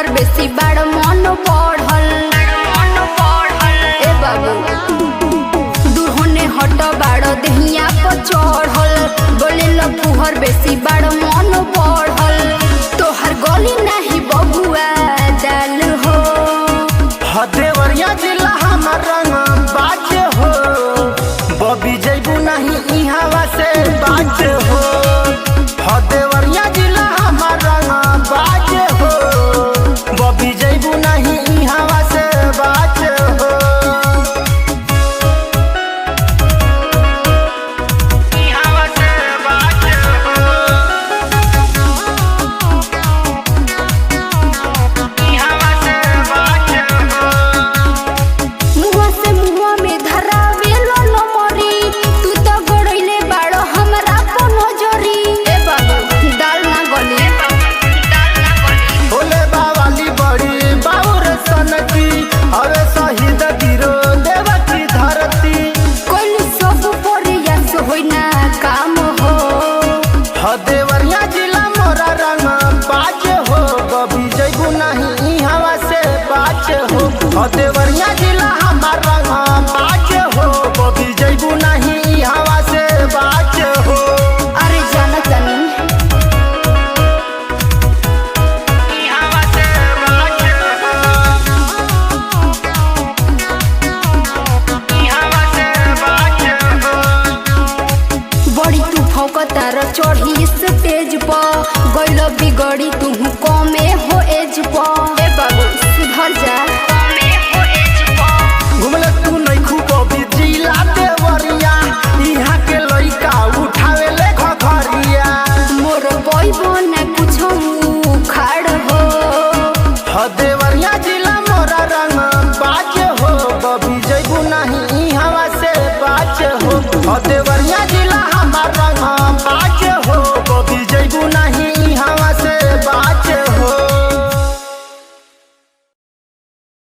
फुहर बेसी बाड़ मन बढ़ल ए बाबू दूर होने हट बाड़ दहिया पर चढ़ल बोले ल फुहर बेसी बाड़ मन बढ़ल तोहर गली नहीं बबुआ दाल हो देवरिया जिला हमार रंग बाज हो बबी जैबू नहीं इहावा से बाज हो देवरिया जिला हमार रंग बाज हो बबी जैबू नहीं इहावा से बाज हो इहावा से बाज हो इहावा से बाज हो मुआ से मुआ में धरावे लो मरी तू तो गड़इले बाड़ो हमरा को नजरी ए बाबू दाल ना गली भोले बावाली बड़ी बाउर सनकी हवे शहीद वीरो देवकी धरती कोई सब प्रयास होई ना काम हो देवरिया जिला मोरा रंग बाज हो बबी जैबू नहीं इहावा से बाज हो देवरिया जिला हमार रंग बाज हो बबी जैबू नहीं इहावा से बाज हो अरे जाना जानी इहावा से बाज हो इहावा से बाज हो बड़ी तू फौकतार चढ़ी स्टेज पर गइल बिगड़ी तू कमे हो एज पर ए बाबू सुधर जा घुमले तू नहीं खूब बबी जिला देवरिया इहाँ के लइका उठावे ले घघरिया मोर पैबो ना कुछ खाड़ हो देवरिया जिला मोरा रंग बाज हो बबी जैबू नहीं इहावा से बाज हो देवरिया